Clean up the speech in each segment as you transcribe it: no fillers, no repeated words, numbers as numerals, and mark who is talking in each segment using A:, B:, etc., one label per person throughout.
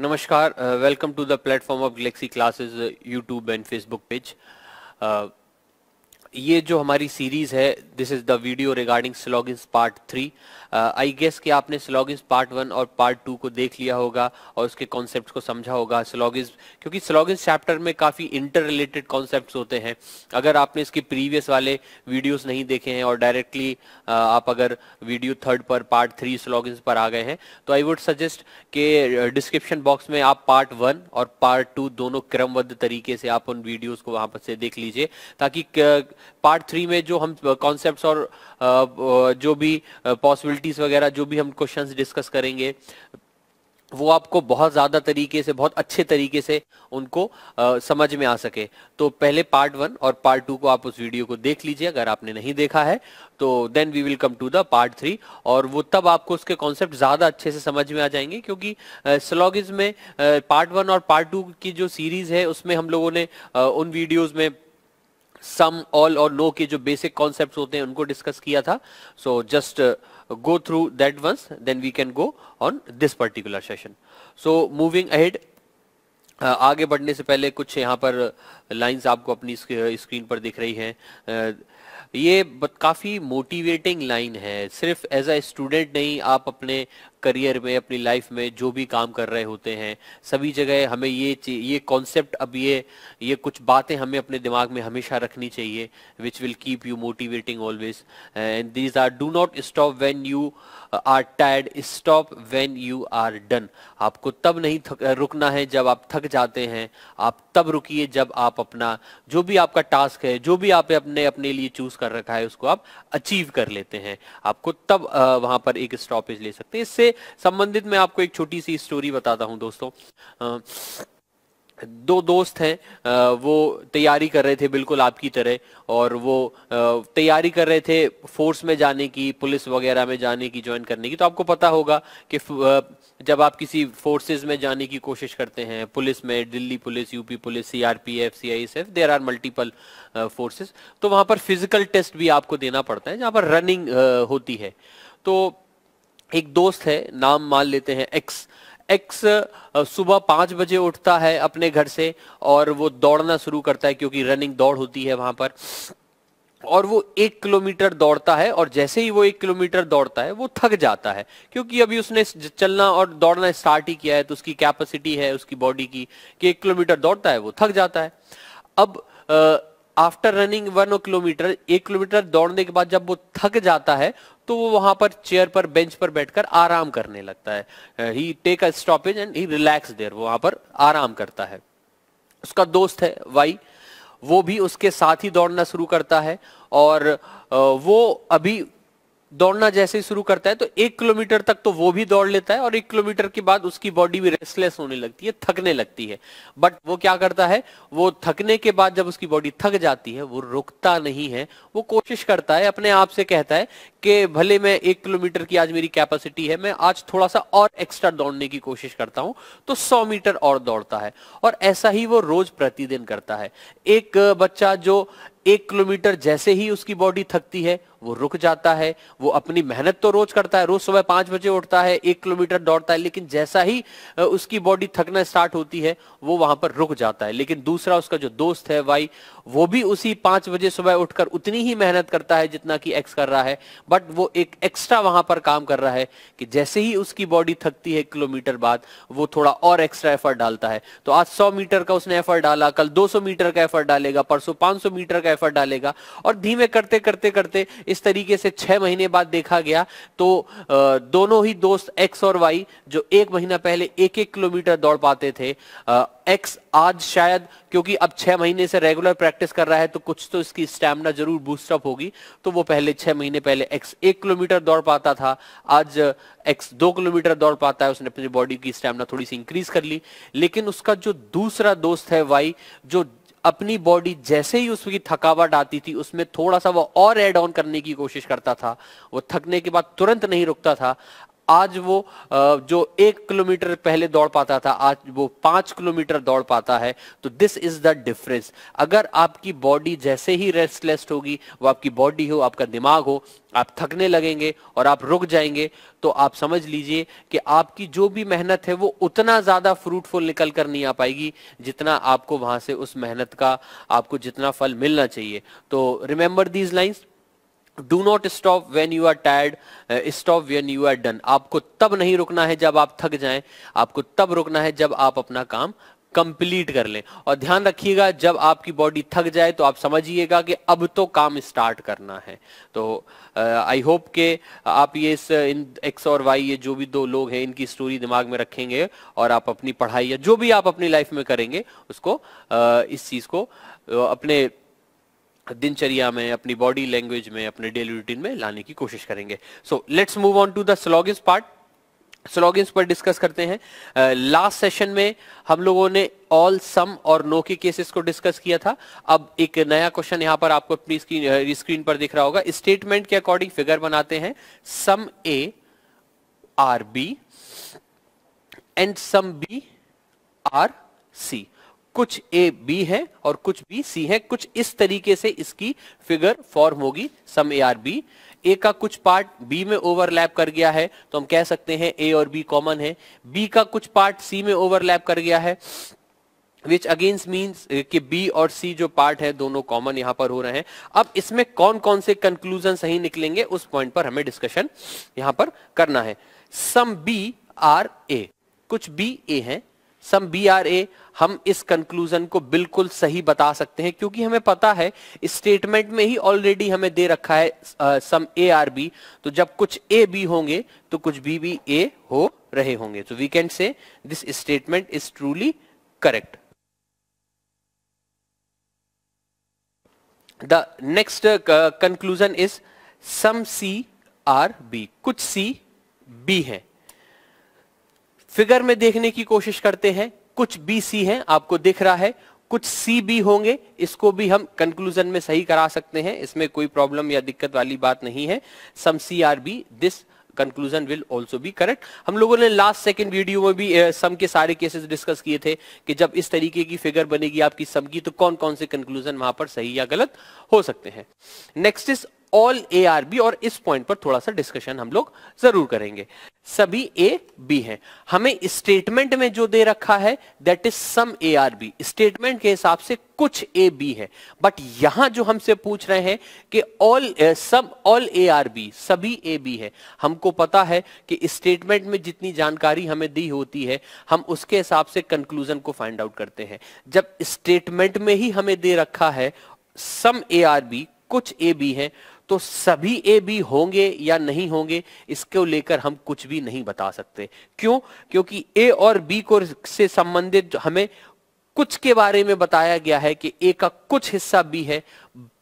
A: नमस्कार, welcome to the platform of Galaxy classes YouTube and Facebook page. ये जो हमारी सीरीज है, this is the video regarding syllogisms part 3। I guess कि आपने स्लॉगिन्स पार्ट 1 और पार्ट 2 को देख लिया होगा और उसके कॉन्सेप्ट्स को समझा होगा। स्लॉगिन्स, क्योंकि स्लॉगिन्स चैप्टर में काफ़ी इंटर रिलेटेड कॉन्सेप्ट्स होते हैं। अगर आपने इसके प्रीवियस वाले वीडियोस नहीं देखे हैं और डायरेक्टली आप अगर वीडियो 3 पर पार्ट 3 स्लॉगिन्स पर आ गए हैं, तो आई वुड सजेस्ट कि डिस्क्रिप्शन बॉक्स में आप पार्ट 1 और पार्ट 2 दोनों क्रमबद्ध तरीके से आप उन वीडियोस को वहां पर से देख लीजिए, ताकि पार्ट 3 में जो हम कॉन्सेप्ट्स और जो भी पॉसिबिलिटीज वगैरह जो भी हम क्वेश्चंस डिस्कस करेंगे, वो आपको बहुत ज्यादा तरीके से, बहुत अच्छे तरीके से उनको समझ में आ सके। तो पहले पार्ट 1 और पार्ट 2 को आप उस वीडियो को देख लीजिए अगर आपने नहीं देखा है तो। Then we will come to the part 3 और वो तब आपको उसके कॉन्सेप्ट ज्यादा अच्छे से समझ में आ जाएंगे, क्योंकि स्लॉगिज्म में पार्ट 1 और पार्ट 2 की जो सीरीज है उसमें हम लोगों ने उन वीडियोज में सम, ऑल और नो के जो बेसिक कॉन्सेप्ट्स होते हैं उनको डिस्कस किया था। So just go through that once, then we can go on this particular session. So moving ahead, आगे बढ़ने से पहले कुछ यहाँ पर लाइंस आपको अपनी स्क्रीन पर दिख रही हैं। ये काफ़ी मोटिवेटिंग लाइन है। सिर्फ एज अ स्टूडेंट नहीं, आप अपने करियर में, अपनी लाइफ में जो भी काम कर रहे होते हैं, सभी जगह हमें ये कॉन्सेप्ट, अब ये कुछ बातें हमें अपने दिमाग में हमेशा रखनी चाहिए, which will keep you motivating always. And these are: do not stop when you are tired, stop when you are done. आपको तब नहीं रुकना है जब आप थक जाते हैं, आप तब रुकिए जब आप अपना जो भी आपका टास्क है, जो भी आप अपने लिए चूज कर रखा है, उसको आप अचीव कर लेते हैं। आपको तब वहां पर एक स्टॉपेज ले सकते हैं। इससे संबंधित मैं आपको एक छोटी सी स्टोरी बताता हूं दोस्तों। दो दोस्त हैं, वो तैयारी कर रहे थे बिल्कुल आपकी तरह, और वो तैयारी कर रहे थे फोर्स में जाने की, पुलिस वगैरह में जाने की, ज्वाइन करने की। तो आपको पता होगा कि जब आप किसी फोर्सेस में जाने की कोशिश करते हैं, पुलिस में, Delhi police, UP police, CRPF, CISF, there are multiple forces, तो वहां पर फिजिकल टेस्ट भी आपको देना पड़ता है जहां पर रनिंग होती है। तो एक दोस्त है, नाम मान लेते हैं एक्स। एक्स सुबह 5 बजे उठता है अपने घर से और वो दौड़ना शुरू करता है, क्योंकि रनिंग दौड़ होती है वहां पर। और वो 1 किलोमीटर दौड़ता है, और जैसे ही वो 1 किलोमीटर दौड़ता है वो थक जाता है, क्योंकि अभी उसने चलना और दौड़ना स्टार्ट ही किया है, तो उसकी कैपेसिटी है उसकी बॉडी की कि 1 किलोमीटर दौड़ता है, वो थक जाता है। अब आफ्टर रनिंग 1 किलोमीटर, 1 किलोमीटर दौड़ने के बाद जब वो थक जाता है, तो वो वहां पर चेयर पर, बेंच पर बैठकर आराम करने लगता है। He take a stoppage and he relax there, वो वहां पर आराम करता है। उसका दोस्त है वाई, वो भी उसके साथ ही दौड़ना शुरू करता है, और वो अभी दौड़ना जैसे ही शुरू करता है तो 1 किलोमीटर तक तो वो भी दौड़ लेता है, और 1 किलोमीटर के बाद उसकी बॉडी भी रेस्टलेस होने लगती है, थकने लगती है। बट वो क्या करता है, वो थकने के बाद जब उसकी बॉडी थक जाती है, वो रुकता नहीं है, वो कोशिश करता है, अपने आप से कहता है कि भले मैं 1 किलोमीटर की आज मेरी कैपेसिटी है, मैं आज थोड़ा सा और एक्स्ट्रा दौड़ने की कोशिश करता हूं, तो 100 मीटर और दौड़ता है। और ऐसा ही वो रोज प्रतिदिन करता है। एक बच्चा जो 1 किलोमीटर जैसे ही उसकी बॉडी थकती है वो रुक जाता है, वो अपनी मेहनत तो रोज करता है, रोज सुबह 5 बजे उठता है, 1 किलोमीटर दौड़ता है, लेकिन जैसा ही उसकी बॉडी थकना स्टार्ट होती है वो वहां पर रुक जाता है। लेकिन दूसरा उसका जो दोस्त है वाई, वो भी उसी 5 बजे सुबह उठकर उतनी ही मेहनत करता है जितना कि एक्स कर रहा है, बट वो एक एक्स्ट्रा वहां पर काम कर रहा है कि जैसे ही उसकी बॉडी थकती है 1 किलोमीटर बाद, वो थोड़ा और एक्स्ट्रा एफर्ट डालता है। तो आज 100 मीटर का उसने एफर्ट डाला, कल 200 मीटर का एफर्ट डालेगा, परसों 500 मीटर का एफर्ट डालेगा, और धीमे करते करते करते इस तरीके से 6 महीने बाद देखा गया तो दोनों ही दोस्त एक्स और वाई, जो 1 महीना पहले 1-1 किलोमीटर दौड़ पाते थे, एक्स आज शायद, क्योंकि अब 6 महीने से रेगुलर प्रैक्टिस कर रहा है, तो कुछ तो इसकी स्टैमिना जरूर बूस्ट अप होगी, तो वो पहले 6 महीने पहले एक्स 1 किलोमीटर दौड़ पाता था, आज एक्स 2 किलोमीटर दौड़ पाता है। उसने अपनी बॉडी की स्टैमिना थोड़ी सी इंक्रीज कर ली। लेकिन उसका जो दूसरा दोस्त है वाई, जो अपनी बॉडी जैसे ही उसकी थकावट आती थी उसमें थोड़ा सा वो और ऐड ऑन करने की कोशिश करता था, वो थकने के बाद तुरंत नहीं रुकता था, आज वो जो 1 किलोमीटर पहले दौड़ पाता था, आज वो 5 किलोमीटर दौड़ पाता है। तो दिस इज द डिफरेंस। अगर आपकी बॉडी जैसे ही रेस्टलेस होगी, वो आपकी बॉडी हो, आपका दिमाग हो, आप थकने लगेंगे और आप रुक जाएंगे, तो आप समझ लीजिए कि आपकी जो भी मेहनत है वो उतना ज्यादा फ्रूटफुल निकल कर नहीं आ पाएगी जितना आपको वहां से उस मेहनत का आपको जितना फल मिलना चाहिए। तो remember these lines, do not stop when you are tired, stop when you are done. आपको तब नहीं रुकना है जब आप थक जाएं, आपको तब रुकना है जब आप अपना काम कंप्लीट कर लें। और ध्यान रखिएगा, जब आपकी बॉडी थक जाए तो आप समझिएगा कि अब तो काम स्टार्ट करना है। तो आई होप के आप ये इन एक्स और वाई, ये जो भी दो लोग हैं, इनकी स्टोरी दिमाग में रखेंगे और आप अपनी पढ़ाई या जो भी आप अपनी लाइफ में करेंगे उसको इस चीज को अपने दिनचर्या में, अपनी बॉडी लैंग्वेज में, अपने डेली रूटीन में लाने की कोशिश करेंगे। So let's move on to the slogans part. Slogans पर डिस्कस करते हैं। लास्ट सेशन में हम लोगों ने ऑल, सम और नो के केसेस को डिस्कस किया था। अब एक नया क्वेश्चन यहां पर आपको अपनी स्क्रीन पर दिख रहा होगा। स्टेटमेंट के अकॉर्डिंग फिगर बनाते हैं। Some A are B and some B are C. कुछ ए बी है और कुछ बी सी है। कुछ इस तरीके से इसकी फिगर फॉर्म होगी। सम ए आर बी, ए का कुछ पार्ट बी में ओवरलैप कर गया है तो हम कह सकते हैं ए और बी कॉमन है। बी का कुछ पार्ट सी में ओवरलैप कर गया है, विच अगेंस्ट मीन्स कि बी और सी जो पार्ट है दोनों कॉमन यहां पर हो रहे हैं। अब इसमें कौन कौन से कंक्लूजन सही निकलेंगे उस पॉइंट पर हमें डिस्कशन यहां पर करना है। सम बी आर ए, कुछ बी ए है, सम बी आर ए, हम इस कंक्लूजन को बिल्कुल सही बता सकते हैं क्योंकि हमें पता है स्टेटमेंट में ही ऑलरेडी हमें दे रखा है सम ए आर बी। तो जब कुछ ए बी होंगे तो कुछ बी भी ए हो रहे होंगे। तो we can say this statement is truly correct. The next conclusion is some C are B, कुछ सी बी है। फिगर में देखने की कोशिश करते हैं। कुछ बी सी है, आपको दिख रहा है, कुछ सी बी होंगे, इसको भी हम कंक्लूजन में सही करा सकते हैं, इसमें कोई प्रॉब्लम या दिक्कत वाली बात नहीं है। Some C are B, this conclusion will also be correct. हम लोगों ने लास्ट सेकंड वीडियो में भी सम के सारे केसेस डिस्कस किए थे कि जब इस तरीके की फिगर बनेगी आपकी सम की तो कौन कौन से कंक्लूजन वहां पर सही या गलत हो सकते हैं। Next is all A are B, और इस पॉइंट पर थोड़ा सा डिस्कशन हम लोग जरूर करेंगे। सभी ए बी हैं। हमें स्टेटमेंट में जो दे रखा है that is some A are B, statement के हिसाब से कुछ ए बी है, बट यहां जो हमसे पूछ रहे हैं कि ऑल ए आर बी, सभी ए बी है। हमको पता है कि स्टेटमेंट में जितनी जानकारी हमें दी होती है हम उसके हिसाब से कंक्लूजन को फाइंड आउट करते हैं। जब स्टेटमेंट में ही हमें दे रखा है सम ए आर बी, कुछ ए बी है, तो सभी ए बी होंगे या नहीं होंगे इसको लेकर हम कुछ भी नहीं बता सकते। क्यों? क्योंकि ए और बी को से संबंधित हमें कुछ के बारे में बताया गया है कि ए का कुछ हिस्सा बी है,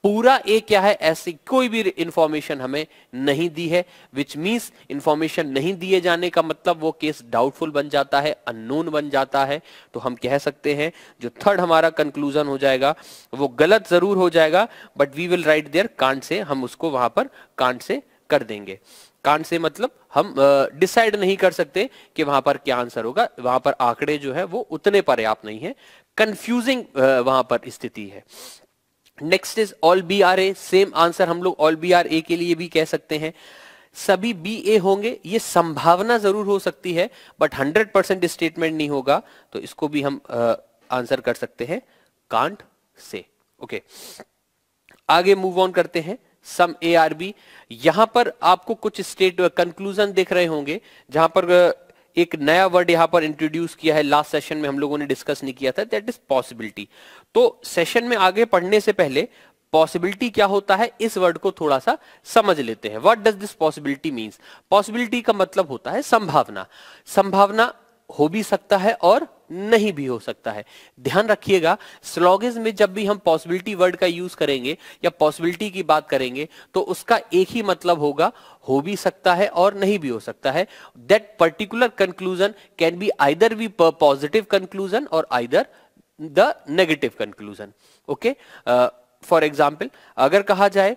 A: पूरा ए क्या है ऐसी कोई भी इंफॉर्मेशन हमें नहीं दी है। विच मीन्स इंफॉर्मेशन नहीं दिए जाने का मतलब वो केस डाउटफुल बन जाता है, अननोन बन जाता है। तो हम कह सकते हैं जो थर्ड हमारा कंक्लूजन हो जाएगा वो गलत जरूर हो जाएगा, but we will write there can't say, हम उसको वहां पर कांट से कर देंगे। कांट से मतलब हम डिसाइड नहीं कर सकते कि वहां पर क्या आंसर होगा, वहां पर आंकड़े जो है वो उतने पर्याप्त नहीं है, कंफ्यूजिंग वहां पर स्थिति है। Next is all B are A, same answer हम लोग ऑल बी आर ए के लिए भी कह सकते हैं। सभी बी ए होंगे, ये संभावना जरूर हो सकती है बट 100% स्टेटमेंट नहीं होगा, तो इसको भी हम आंसर कर सकते हैं कांट से। ओके, आगे मूव ऑन करते हैं। सम ए आर बी, यहां पर आपको कुछ स्टेट कंक्लूजन दिख रहे होंगे जहां पर एक नया वर्ड यहां पर इंट्रोड्यूस किया है, लास्ट सेशन में हम लोगों ने डिस्कस नहीं किया था, दैट इज पॉसिबिलिटी। तो सेशन में आगे पढ़ने से पहले पॉसिबिलिटी क्या होता है इस वर्ड को थोड़ा सा समझ लेते हैं। What does this possibility means? Possibility का मतलब होता है संभावना। संभावना हो भी सकता है और नहीं भी हो सकता है। ध्यान रखिएगा, स्लोगन्स में जब भी हम पॉसिबिलिटी वर्ड का यूज करेंगे या पॉसिबिलिटी की बात करेंगे तो उसका एक ही मतलब होगा, हो भी सकता है और नहीं भी हो सकता है। That particular conclusion can be either be positive conclusion और either the negative conclusion. Okay, for example अगर कहा जाए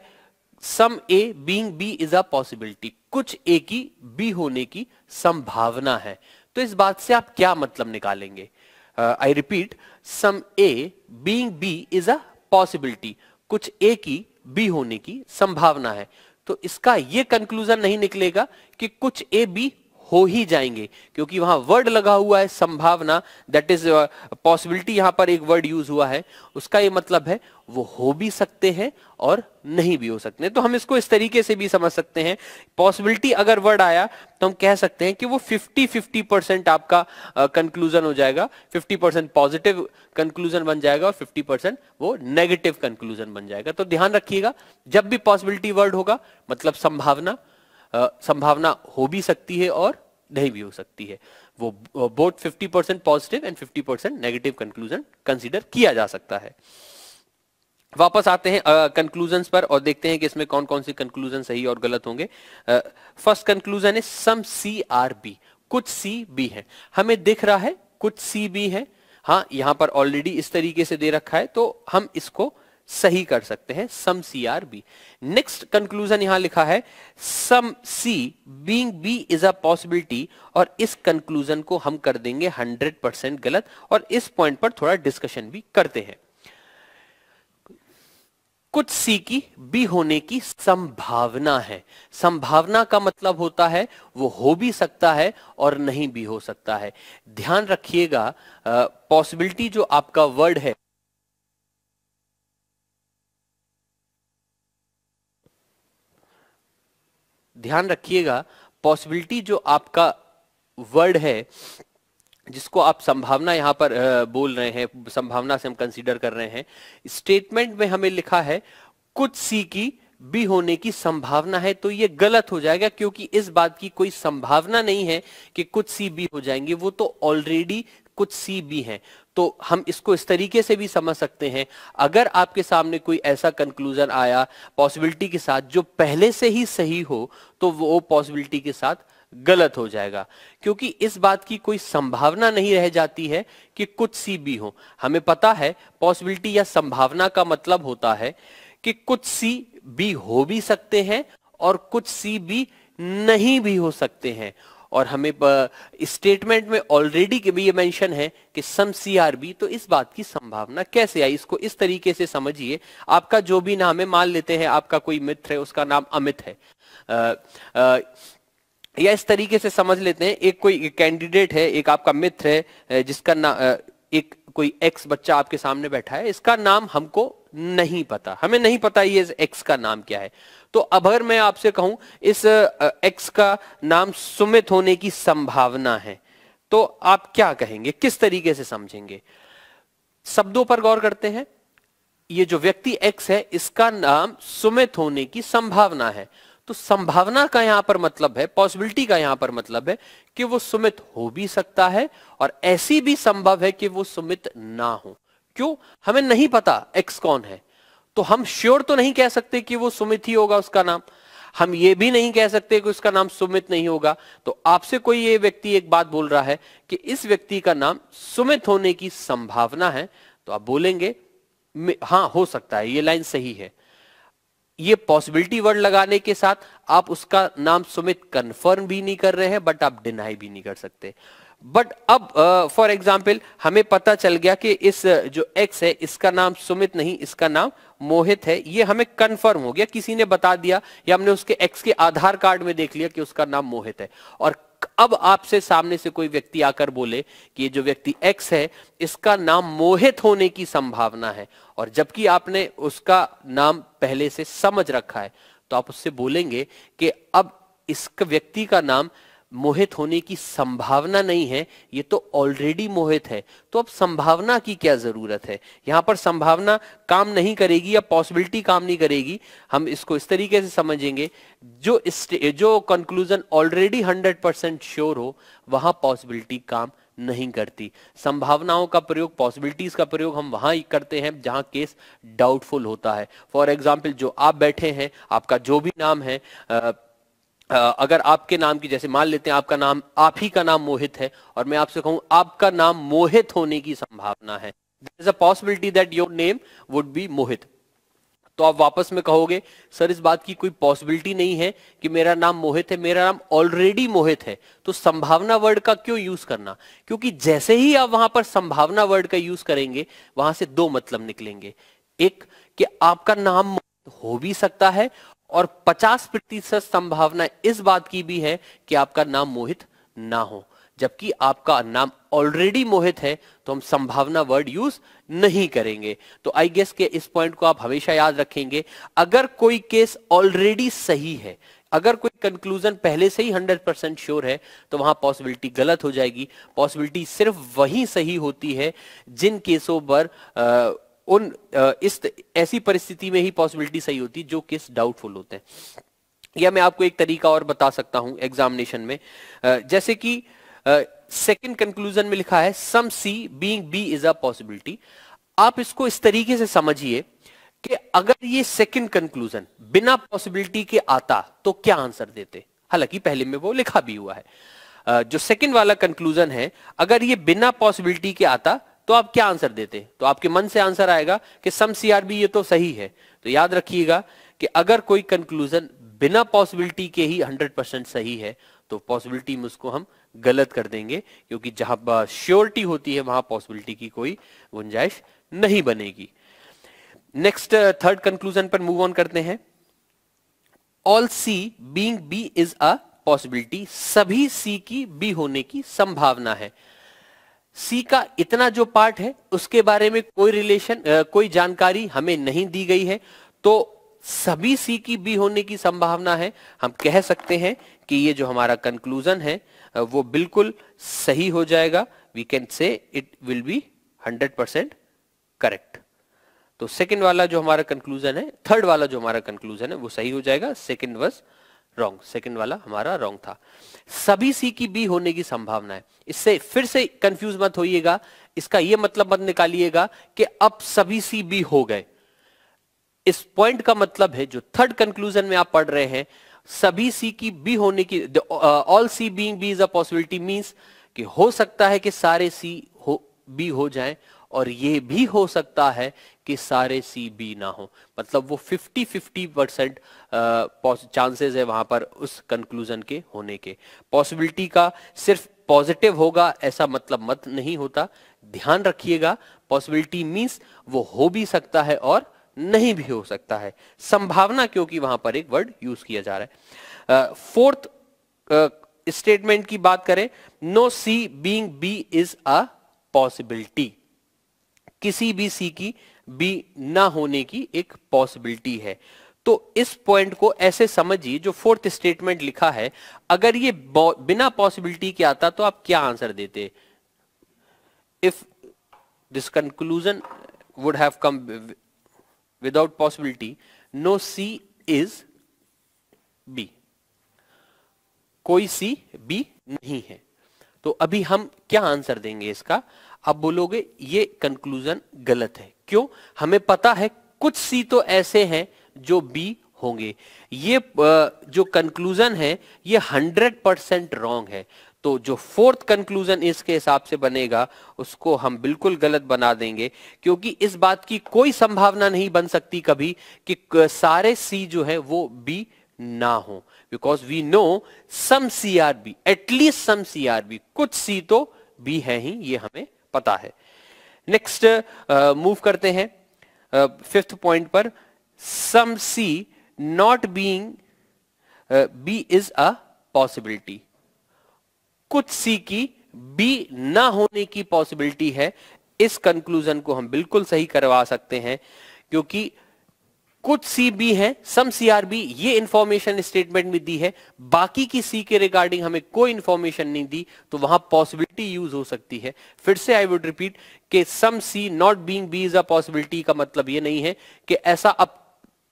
A: some A being B is a possibility, कुछ ए की बी होने की संभावना है। तो इस बात से आप क्या मतलब निकालेंगे? I repeat, some A being B is a possibility, कुछ ए की बी होने की संभावना है। तो इसका यह कंक्लूजन नहीं निकलेगा कि कुछ ए बी हो ही जाएंगे, क्योंकि वहां वर्ड लगा हुआ है संभावना, दैट इज पॉसिबिलिटी, यहां पर एक वर्ड यूज हुआ है, उसका ये मतलब है वो हो भी सकते हैं और नहीं भी हो सकते हैं। तो हम इसको इस तरीके से भी समझ सकते हैं, पॉसिबिलिटी अगर वर्ड आया तो हम कह सकते हैं कि वो 50-50% आपका कंक्लूजन हो जाएगा, 50% पॉजिटिव कंक्लूजन बन जाएगा और 50% वो नेगेटिव कंक्लूजन बन जाएगा। तो ध्यान रखिएगा, जब भी पॉसिबिलिटी वर्ड होगा मतलब संभावना, संभावना हो भी सकती है और नहीं भी हो सकती है, वो both 50% positive and 50% negative conclusion consider किया जा सकता है। वापस आते हैं कंक्लूजन्स पर और देखते हैं कि इसमें कौन कौन से कंक्लूजन सही और गलत होंगे। फर्स्ट कंक्लूजन है सम सी आर बी, कुछ सी बी है। हमें दिख रहा है कुछ सी बी है, हाँ यहां पर ऑलरेडी इस तरीके से दे रखा है तो हम इसको सही कर सकते हैं, some C are B. Next conclusion यहां लिखा है some C being B is a possibility, और इस कंक्लूजन को हम कर देंगे 100% गलत, और इस पॉइंट पर थोड़ा डिस्कशन भी करते हैं। कुछ सी की बी होने की संभावना है, संभावना का मतलब होता है वो हो भी सकता है और नहीं भी हो सकता है। ध्यान रखिएगा, पॉसिबिलिटी जो आपका वर्ड है, ध्यान रखिएगा पॉसिबिलिटी जो आपका वर्ड है जिसको आप संभावना यहां पर बोल रहे हैं, संभावना से हम कंसीडर कर रहे हैं, स्टेटमेंट में हमें लिखा है कुछ सी की बी होने की संभावना है, तो ये गलत हो जाएगा क्योंकि इस बात की कोई संभावना नहीं है कि कुछ सी बी हो जाएंगे, वो तो ऑलरेडी कुछ सी बी है। तो हम इसको इस तरीके से भी समझ सकते हैं, अगर आपके सामने कोई ऐसा कंक्लूजन आया पॉसिबिलिटी के साथ जो पहले से ही सही हो, तो वो पॉसिबिलिटी के साथ गलत हो जाएगा, क्योंकि इस बात की कोई संभावना नहीं रह जाती है कि कुछ सी बी हो। हमें पता है पॉसिबिलिटी या संभावना का मतलब होता है कि कुछ सी बी हो भी सकते हैं और कुछ सी बी नहीं भी हो सकते हैं। और हमें स्टेटमेंट में ऑलरेडी के भी ये मेंशन है कि सम सी आर बी, तो इस बात की संभावना कैसे आई, इसको इस तरीके से समझिए। आपका जो भी नाम है, मान लेते हैं आपका कोई मित्र है, उसका नाम अमित है, या इस तरीके से समझ लेते हैं एक कोई कैंडिडेट है, एक आपका मित्र है जिसका नाम, एक कोई एक्स बच्चा आपके सामने बैठा है, इसका नाम हमको नहीं पता, हमें नहीं पता ये एक्स का नाम क्या है। तो अब अगर मैं आपसे कहूं इस एक्स का नाम सुमित होने की संभावना है, तो आप क्या कहेंगे, किस तरीके से समझेंगे? शब्दों पर गौर करते हैं। ये जो व्यक्ति एक्स है इसका नाम सुमित होने की संभावना है, तो संभावना का यहां पर मतलब है, पॉसिबिलिटी का यहां पर मतलब है कि वो सुमित हो भी सकता है और ऐसी भी संभव है कि वो सुमित ना हो। क्यों? हमें नहीं पता एक्स कौन है, तो हम श्योर तो नहीं कह सकते कि वो सुमित ही होगा उसका नाम, हम ये भी नहीं कह सकते कि उसका नाम सुमित नहीं होगा। तो आपसे कोई ये व्यक्ति एक बात बोल रहा है कि इस व्यक्ति का नाम सुमित होने की संभावना है, तो आप बोलेंगे हां हो सकता है, ये लाइन सही है। ये पॉसिबिलिटी वर्ड लगाने के साथ आप उसका नाम सुमित कंफर्म भी नहीं कर रहे हैं, बट आप डिनाई भी नहीं कर सकते। बट अब फॉर एग्जाम्पल हमें पता चल गया कि इस जो एक्स है इसका नाम सुमित नहीं, इसका नाम मोहित है, ये हमें कंफर्म हो गया, किसी ने बता दिया या हमने उसके एक्स के आधार कार्ड में देख लिया कि उसका नाम मोहित है। और अब आपसे सामने से कोई व्यक्ति आकर बोले कि ये जो व्यक्ति एक्स है इसका नाम मोहित होने की संभावना है, और जबकि आपने उसका नाम पहले से समझ रखा है, तो आप उससे बोलेंगे कि अब इस व्यक्ति का नाम मोहित होने की संभावना नहीं है, ये तो ऑलरेडी मोहित है, तो अब संभावना की क्या जरूरत है? यहां पर संभावना काम नहीं करेगी या पॉसिबिलिटी काम नहीं करेगी। हम इसको इस तरीके से समझेंगे, जो कंक्लूजन ऑलरेडी 100% श्योर हो वहां पॉसिबिलिटी काम नहीं करती। संभावनाओं का प्रयोग, पॉसिबिलिटीज का प्रयोग हम वहां ही करते हैं जहां केस डाउटफुल होता है। फॉर एग्जाम्पल जो आप बैठे हैं, आपका जो भी नाम है, अगर आपके नाम की, जैसे मान लेते हैं आपका नाम, आप ही का नाम मोहित है, और मैं आपसे कहूं आपका नाम मोहित होने की संभावना है, there is a possibility that your name would be Mohit, तो आप वापस में कहोगे सर इस बात की कोई पॉसिबिलिटी नहीं है कि मेरा नाम मोहित है, मेरा नाम ऑलरेडी मोहित है, तो संभावना वर्ड का क्यों यूज करना? क्योंकि जैसे ही आप वहां पर संभावना वर्ड का यूज करेंगे वहां से दो मतलब निकलेंगे। एक कि आपका नाम मोहित हो भी सकता है, और 50% संभावना इस बात की भी है कि आपका नाम मोहित ना हो। जबकि आपका नाम ऑलरेडी मोहित है तो हम संभावना वर्ड यूज नहीं करेंगे। तो आई गेस के इस पॉइंट को आप हमेशा याद रखेंगे। अगर कोई केस ऑलरेडी सही है, अगर कोई कंक्लूजन पहले से ही 100% श्योर है, तो वहां पॉसिबिलिटी गलत हो जाएगी। पॉसिबिलिटी सिर्फ वही सही होती है जिन केसों पर ऐसी परिस्थिति में ही पॉसिबिलिटी सही होती है जो केस डाउटफुल होते हैं। या मैं आपको एक तरीका और बता सकता हूं एग्जामिनेशन में, जैसे कि सेकंड कंक्लूजन में लिखा है some C being B is a possibility. आप इसको इस तरीके से समझिए कि अगर ये सेकंड कंक्लूजन बिना पॉसिबिलिटी के आता तो क्या आंसर देते। हालांकि पहले में वो लिखा भी हुआ है। जो सेकंड वाला कंक्लूजन है, अगर ये बिना पॉसिबिलिटी के आता तो आप क्या आंसर देते? तो आपके मन से आंसर आएगा कि सम सीआरबी ये तो सही है। तो याद रखिएगा कि अगर कोई कंक्लूजन बिना पॉसिबिलिटी के ही 100% सही है तो पॉसिबिलिटी में उसको हम गलत कर देंगे, क्योंकि जहां श्योरिटी होती है वहां पॉसिबिलिटी की कोई गुंजाइश नहीं बनेगी। नेक्स्ट थर्ड कंक्लूजन पर मूव ऑन करते हैं। All C being B is a possibility, सभी सी की बी होने की संभावना है। सी का इतना जो पार्ट है उसके बारे में कोई रिलेशन कोई जानकारी हमें नहीं दी गई है, तो सभी सी की बी होने की संभावना है। हम कह सकते हैं कि ये जो हमारा कंक्लूजन है वो बिल्कुल सही हो जाएगा। We can say it will be 100% correct. तो सेकंड वाला जो हमारा कंक्लूजन है, थर्ड वाला जो हमारा कंक्लूजन है वो सही हो जाएगा। सेकंड वाज रॉन्ग, सेकंड वाला हमारा रॉन्ग था। सभी सी की बी होने की संभावना है। इससे फिर से कंफ्यूज मत होइएगा, इसका ये मतलब मत निकालिएगा कि अब सभी सी बी हो गए। इस पॉइंट का मतलब है जो थर्ड कंक्लूजन में आप पढ़ रहे हैं, सभी सी की बी होने की, all C being B is a possibility means कि हो सकता है कि सारे सी हो बी हो जाएं, और ये भी हो सकता है कि सारे सी बी ना हो। मतलब वो 50-50% चांसेस है वहां पर उस कंक्लूजन के होने के। पॉसिबिलिटी का सिर्फ पॉजिटिव होगा ऐसा मतलब मत नहीं होता। ध्यान रखिएगा, पॉसिबिलिटी मींस वो हो भी सकता है और नहीं भी हो सकता है। संभावना क्योंकि वहां पर एक वर्ड यूज किया जा रहा है। फोर्थ स्टेटमेंट की बात करें, no C being B is a possibility, किसी भी सी की बी ना होने की एक पॉसिबिलिटी है। तो इस पॉइंट को ऐसे समझिए, जो फोर्थ स्टेटमेंट लिखा है, अगर ये बिना पॉसिबिलिटी के आता तो आप क्या आंसर देते? If this conclusion would have come without possibility, no C is B, कोई सी बी नहीं है। तो अभी हम क्या आंसर देंगे इसका? आप बोलोगे ये कंक्लूजन गलत है। क्यों? हमें पता है कुछ सी तो ऐसे हैं जो बी होंगे। ये जो कंक्लूजन है ये 100% रॉन्ग है। तो जो फोर्थ कंक्लूजन इसके हिसाब से बनेगा उसको हम बिल्कुल गलत बना देंगे, क्योंकि इस बात की कोई संभावना नहीं बन सकती कभी कि सारे सी जो है वो बी ना हो, because we know some C are B, at least some C are B, कुछ सी तो बी है ही, ये हमें पता है। नेक्स्ट मूव करते हैं फिफ्थ पॉइंट पर, some C not being B is a possibility, कुछ सी की बी ना होने की पॉसिबिलिटी है। इस कंक्लूजन को हम बिल्कुल सही करवा सकते हैं, क्योंकि कुछ सी बी है, सम सी आर बी, ये इंफॉर्मेशन स्टेटमेंट में दी है, बाकी की सी के रिगार्डिंग हमें कोई इंफॉर्मेशन नहीं दी, तो वहां पॉसिबिलिटी यूज हो सकती है। फिर से आई वुड रिपीट कि some C not being B is a possibility का मतलब ये नहीं है कि ऐसा अब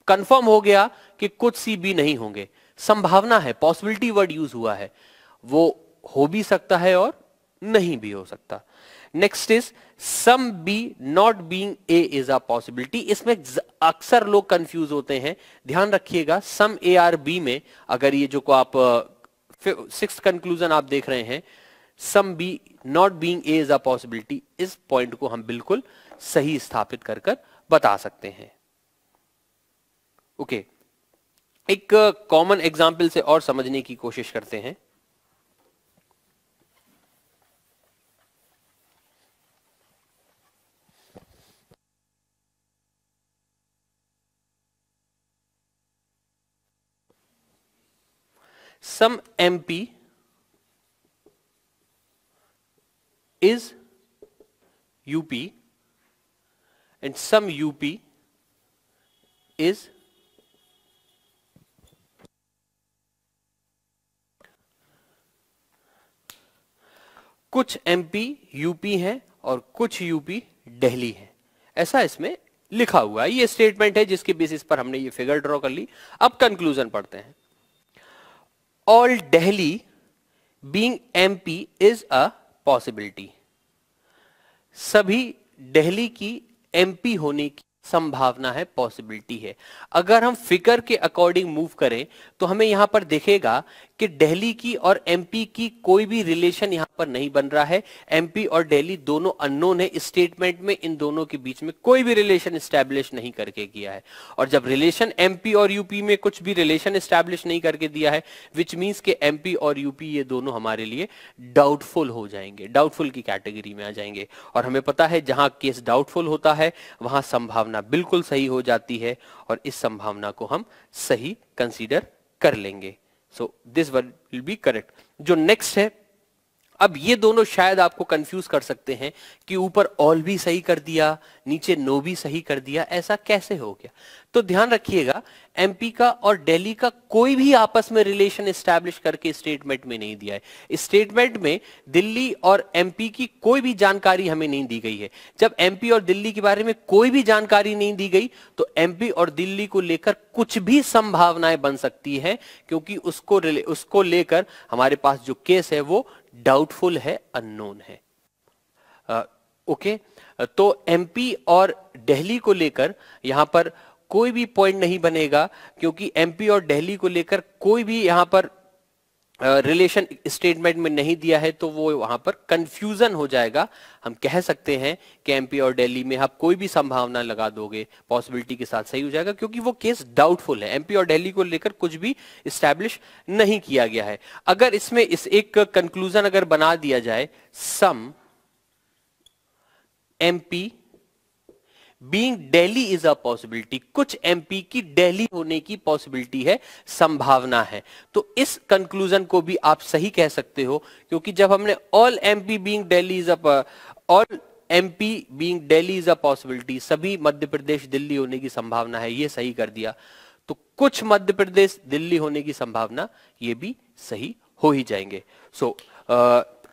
A: कंफर्म हो गया कि कुछ सी बी नहीं होंगे। संभावना है, पॉसिबिलिटी वर्ड यूज हुआ है, वो हो भी सकता है और नहीं भी हो सकता। Next is some B not being A is a possibility. इसमें अक्सर लोग कंफ्यूज होते हैं, ध्यान रखिएगा। सम ए आर बी में अगर ये जो को आप सिक्स्थ कंक्लूजन आप देख रहे हैं, some B not being A is a possibility, इस पॉइंट को हम बिल्कुल सही स्थापित कर बता सकते हैं। ओके, एक कॉमन एग्जाम्पल से और समझने की कोशिश करते हैं। Some MP is UP and some UP is कुछ MP यूपी है और कुछ यूपी दिल्ली है, ऐसा इसमें लिखा हुआ है। ये स्टेटमेंट है जिसके बेसिस पर हमने ये फिगर ड्रॉ कर ली। अब कंक्लूजन पढ़ते हैं। All Delhi being MP is a possibility, सभी दिल्ली की MP होने की संभावना है, पॉसिबिलिटी है। अगर हम फिगर के अकॉर्डिंग मूव करें तो हमें यहां पर दिखेगा कि दिल्ली की और MP की कोई भी रिलेशन यहां पर नहीं बन रहा है। MP और दिल्ली दोनों अननोन है। इस स्टेटमेंट में इन दोनों के बीच में कोई भी रिलेशन एस्टैब्लिश नहीं करके किया है। और जब रिलेशन MP और UP में कुछ भी रिलेशन एस्टैब्लिश नहीं करके दिया है, विच मीन्स के MP और UP ये दोनों हमारे लिए डाउटफुल हो जाएंगे, डाउटफुल की कैटेगरी में आ जाएंगे। और हमें पता है जहां केस डाउटफुल होता है वहां संभावना बिल्कुल सही हो जाती है और इस संभावना को हम सही कंसीडर कर लेंगे। So this will be correct. जो नेक्स्ट है, अब ये दोनों शायद आपको कंफ्यूज कर सकते हैं कि ऊपर ऑल भी सही कर दिया, नीचे नो भी सही कर दिया, ऐसा कैसे हो गया? तो ध्यान रखिएगा, MP का और दिल्ली का कोई भी आपस में रिलेशन एस्टैब्लिश करके स्टेटमेंट में नहीं दिया है। इस स्टेटमेंट में दिल्ली और MP की कोई भी जानकारी हमें नहीं दी गई है। जब MP और दिल्ली के बारे में कोई भी जानकारी नहीं दी गई तो MP और दिल्ली को लेकर कुछ भी संभावनाएं बन सकती है, क्योंकि उसको लेकर हमारे पास जो केस है वो डाउटफुल है, अननोन है। ओके, तो MP और दिल्ली को लेकर यहां पर कोई भी पॉइंट नहीं बनेगा, क्योंकि MP और दिल्ली को लेकर कोई भी यहां पर रिलेशन स्टेटमेंट में नहीं दिया है, तो वो वहां पर कंफ्यूजन हो जाएगा। हम कह सकते हैं कि MP और दिल्ली में आप कोई भी संभावना लगा दोगे पॉसिबिलिटी के साथ सही हो जाएगा, क्योंकि वो केस डाउटफुल है। MP और दिल्ली को लेकर कुछ भी इस्टेब्लिश नहीं किया गया है। अगर इसमें इस एक कंक्लूजन अगर बना दिया जाए, सम MP being Delhi is a possibility, कुछ MP की दिल्ली होने की पॉसिबिलिटी है, संभावना है, तो इस कंक्लूजन को भी आप सही कह सकते हो। क्योंकि जब हमने all MP being Delhi is a possibility, सभी मध्य प्रदेश दिल्ली होने की संभावना है, ये सही कर दिया, तो कुछ मध्य प्रदेश दिल्ली होने की संभावना ये भी सही हो ही जाएंगे। सो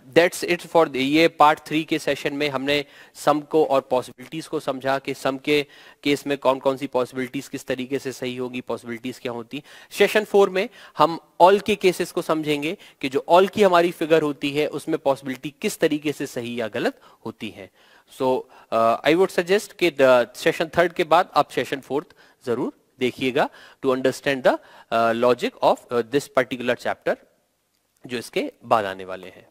A: दैट्स इट फॉर ये पार्ट 3 के सेशन में हमने सम को और पॉसिबिलिटीज को समझा कि सम के केस में कौन कौन सी पॉसिबिलिटीज किस तरीके से सही होगी, पॉसिबिलिटीज क्या होती। सेशन 4 में हम ऑल के केसेस को समझेंगे कि जो ऑल की हमारी फिगर होती है उसमें पॉसिबिलिटी किस तरीके से सही या गलत होती है। सो आई वुड सजेस्ट कि सेशन 3 के बाद आप सेशन 4 जरूर देखिएगा to understand the logic of this particular chapter जो इसके बाद आने वाले हैं।